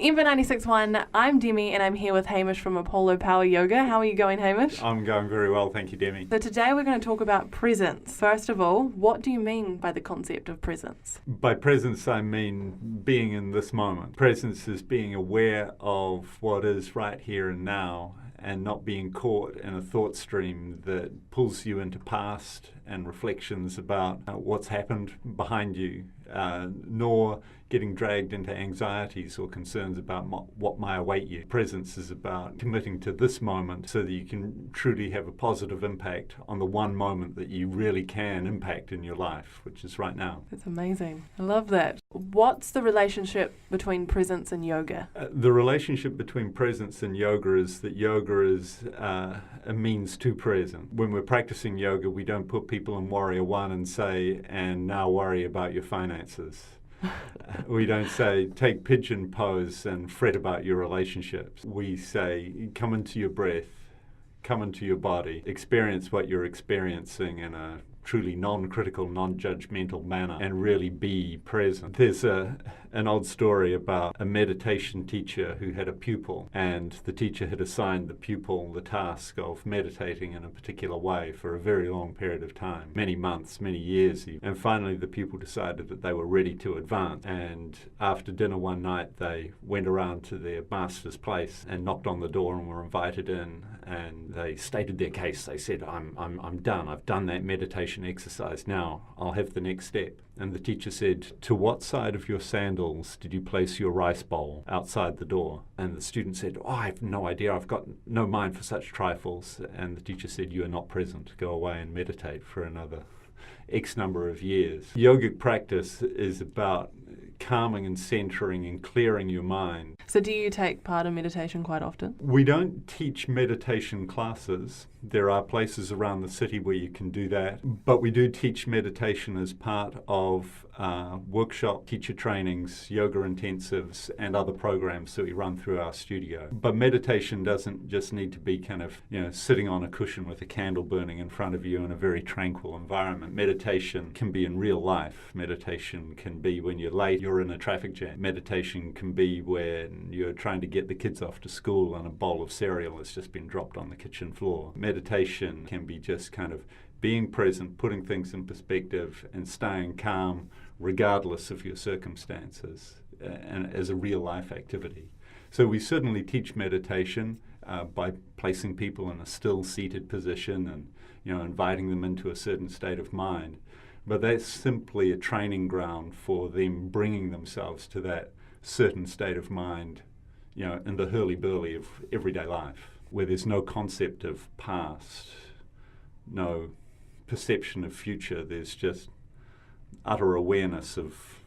Ember 96.1, I'm Demi and I'm here with Hamish from Apollo Power Yoga. How are you going, Hamish? I'm going very well, thank you, Demi. So today we're going to talk about presence. First of all, what do you mean by the concept of presence? By presence, I mean being in this moment. Presence is being aware of what is right here and now, and not being caught in a thought stream that pulls you into past and reflections about what's happened behind you, nor getting dragged into anxieties or concerns about what may await you. Presence is about committing to this moment so that you can truly have a positive impact on the one moment that you really can impact in your life, which is right now. That's amazing. I love that. What's the relationship between presence and yoga? The relationship between presence and yoga is that yoga is a means to present. When we're practicing yoga, we don't put people in warrior one and say, and now worry about your finances. We don't say, take pigeon pose and fret about your relationships. We say, come into your breath, come into your body, experience what you're experiencing in a truly non-critical, non-judgmental manner, and really be present. There's an old story about a meditation teacher who had a pupil, and the teacher had assigned the pupil the task of meditating in a particular way for a very long period of time, many months, many years even. And finally the pupil decided that they were ready to advance, and after dinner one night they went around to their master's place and knocked on the door and were invited in, and they stated their case. They said, I'm done. I've done that meditation exercise. Now I'll have the next step. And the teacher said, to what side of your sandals did you place your rice bowl outside the door? And the student said, I have no idea. I've got no mind for such trifles. And the teacher said, you are not present. Go away and meditate for another X number of years. Yogic practice is about calming and centering and clearing your mind. So do you take part in meditation quite often? We don't teach meditation classes. There are places around the city where you can do that, but we do teach meditation as part of workshop, teacher trainings, yoga intensives, and other programs that we run through our studio. But meditation doesn't just need to be kind of, sitting on a cushion with a candle burning in front of you in a very tranquil environment. Meditation can be in real life. Meditation can be when you're late, you're in a traffic jam. Meditation can be when you're trying to get the kids off to school and a bowl of cereal has just been dropped on the kitchen floor. Meditation can be just kind of being present, putting things in perspective, and staying calm regardless of your circumstances, and as a real life activity. So we certainly teach meditation by placing people in a still seated position and inviting them into a certain state of mind. But that's simply a training ground for them bringing themselves to that certain state of mind, in the hurly-burly of everyday life, where there's no concept of past, no perception of future. There's just utter awareness of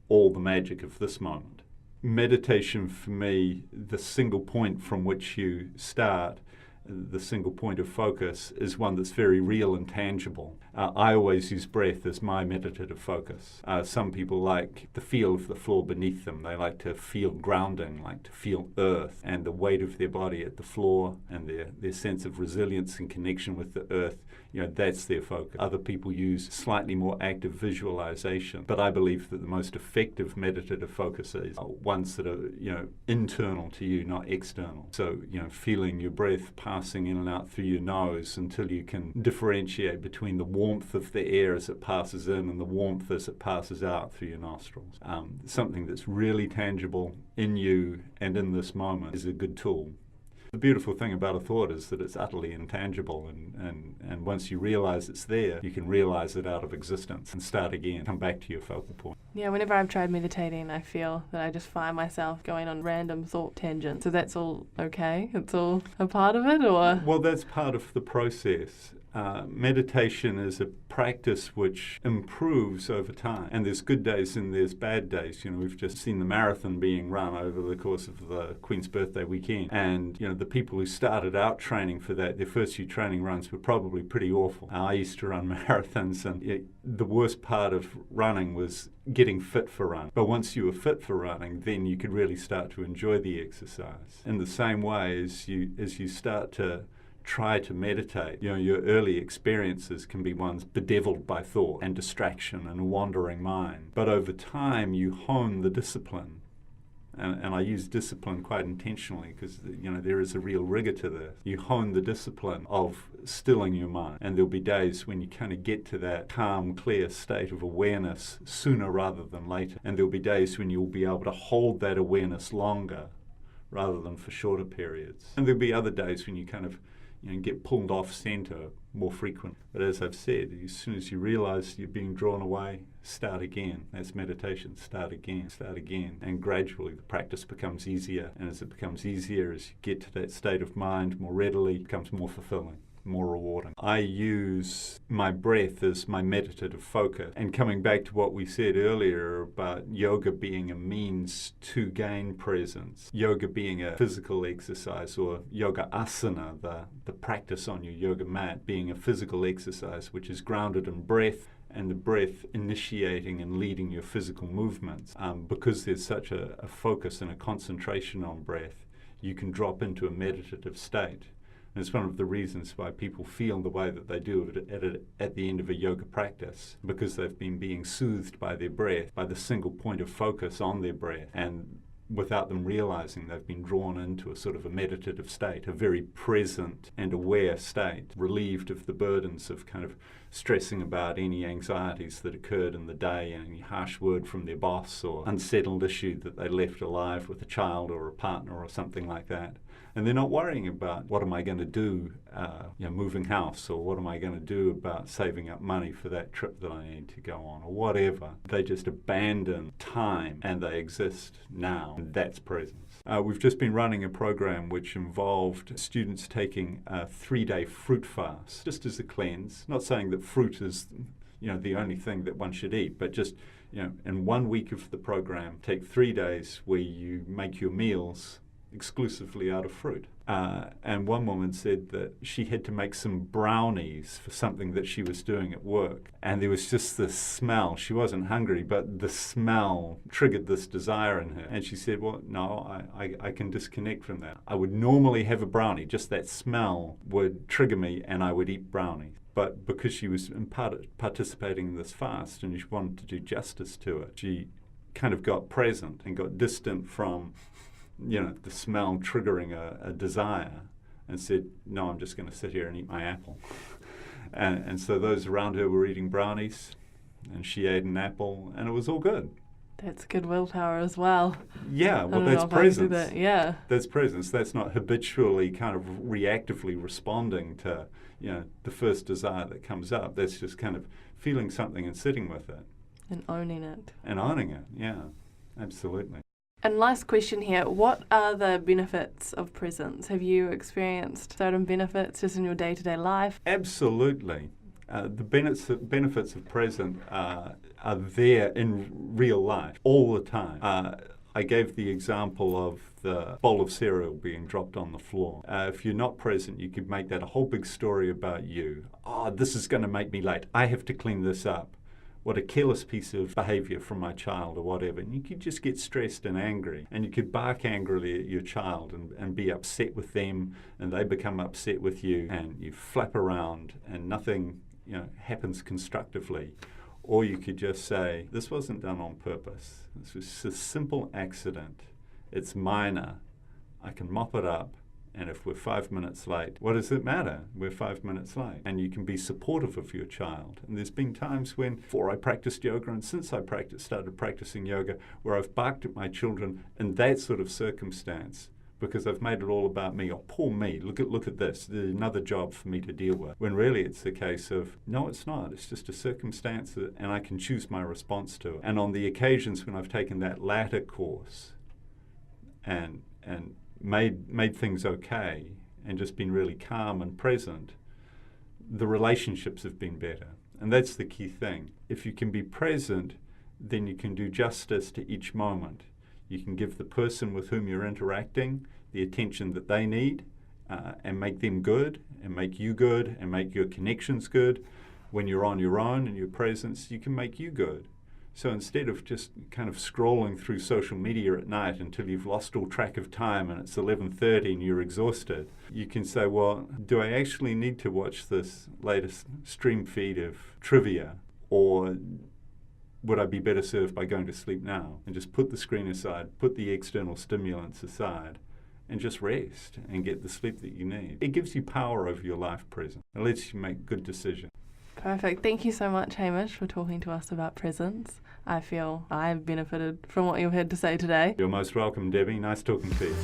all the magic of this moment. Meditation, for me, the single point from which you start, the single point of focus, is one that's very real and tangible. I always use breath as my meditative focus. Some people like the feel of the floor beneath them. They like to feel grounding, like to feel earth and the weight of their body at the floor, and their sense of resilience and connection with the earth. That's their focus. Other people use slightly more active visualization, but I believe that the most effective meditative focuses are ones that are, internal to you, not external. So, feeling your breath passing in and out through your nose until you can differentiate between the warmth of the air as it passes in and the warmth as it passes out through your nostrils. Something that's really tangible in you and in this moment is a good tool. The beautiful thing about a thought is that it's utterly intangible, and once you realize it's there, you can realize it out of existence and start again, come back to your focal point. Yeah, whenever I've tried meditating, I feel that I just find myself going on random thought tangents. So that's all okay? It's all a part of it, or? Well, that's part of the process. Meditation is a practice which improves over time, and there's good days and there's bad days. We've just seen the marathon being run over the course of the Queen's birthday weekend, and the people who started out training for that, their first few training runs were probably pretty awful. I used to run marathons, and the worst part of running was getting fit for running. But once you were fit for running, then you could really start to enjoy the exercise. In the same way as you start to try to meditate, your early experiences can be ones bedeviled by thought and distraction and a wandering mind. But over time, you hone the discipline And I use discipline quite intentionally because, there is a real rigor to this. You hone the discipline of stilling your mind. And there'll be days when you kind of get to that calm, clear state of awareness sooner rather than later. And there'll be days when you'll be able to hold that awareness longer rather than for shorter periods. And there'll be other days when you kind of get pulled off center more frequent. But as I've said, as soon as you realize you're being drawn away, start again. That's meditation. Start again, start again. And gradually the practice becomes easier. And as it becomes easier, as you get to that state of mind more readily, it becomes more fulfilling, more rewarding. I use my breath as my meditative focus. And coming back to what we said earlier about yoga being a means to gain presence, yoga being a physical exercise, or yoga asana, the practice on your yoga mat, being a physical exercise which is grounded in breath, and the breath initiating and leading your physical movements. Because there's such a focus and a concentration on breath, you can drop into a meditative state. And it's one of the reasons why people feel the way that they do at the end of a yoga practice, because they've been being soothed by their breath, by the single point of focus on their breath. And without them realizing, they've been drawn into a sort of a meditative state, a very present and aware state, relieved of the burdens of kind of stressing about any anxieties that occurred in the day, and any harsh word from their boss, or unsettled issue that they left alive with a child or a partner or something like that. And they're not worrying about what am I going to do, moving house, or what am I going to do about saving up money for that trip that I need to go on, or whatever. They just abandon time and they exist now. And that's presence. We've just been running a program which involved students taking a 3-day fruit fast, just as a cleanse. Not saying that fruit is the only thing that one should eat, but just in 1 week of the program, take 3 days where you make your meals exclusively out of fruit. And one woman said that she had to make some brownies for something that she was doing at work. And there was just this smell. She wasn't hungry, but the smell triggered this desire in her. And she said, well, no, I can disconnect from that. I would normally have a brownie. Just that smell would trigger me and I would eat brownies. But because she was participating in this fast and she wanted to do justice to it, she kind of got present and got distant from the smell triggering a desire, and said, no, I'm just going to sit here and eat my apple. And so those around her were eating brownies, and she ate an apple, and it was all good. That's good willpower as well. Yeah, well, that's presence. That. Yeah. That's presence. That's not habitually kind of reactively responding to, the first desire that comes up. That's just kind of feeling something and sitting with it. And owning it. And owning it, yeah, absolutely. And last question here, what are the benefits of presence? Have you experienced certain benefits just in your day-to-day life? Absolutely. The benefits of presence are there in real life all the time. I gave the example of the bowl of cereal being dropped on the floor. If you're not present, you could make that a whole big story about you. Oh, this is going to make me late. I have to clean this up. What a careless piece of behavior from my child or whatever. And you could just get stressed and angry. And you could bark angrily at your child and be upset with them, and they become upset with you, and you flap around and nothing happens constructively. Or you could just say, this wasn't done on purpose. This was a simple accident. It's minor. I can mop it up. And if we're 5 minutes late, what does it matter? We're 5 minutes late. And you can be supportive of your child. And there's been times when, before I practiced yoga and since I started practicing yoga, where I've barked at my children in that sort of circumstance because I've made it all about me. Oh, poor me, look at this. There's another job for me to deal with. When really it's the case of, no, it's not. It's just a circumstance and I can choose my response to it. And on the occasions when I've taken that latter course and made things okay and just been really calm and present, the relationships have been better. And that's the key thing. If you can be present, then you can do justice to each moment. You can give the person with whom you're interacting the attention that they need and make them good and make you good and make your connections good. When you're on your own and your presence, you can make you good. So instead of just kind of scrolling through social media at night until you've lost all track of time and it's 11:30 and you're exhausted, you can say, well, do I actually need to watch this latest stream feed of trivia? Or would I be better served by going to sleep now? And just put the screen aside, put the external stimulants aside, and just rest and get the sleep that you need. It gives you power over your life present. It lets you make good decisions. Perfect. Thank you so much, Hamish, for talking to us about presence. I feel I've benefited from what you've had to say today. You're most welcome, Debbie. Nice talking to you.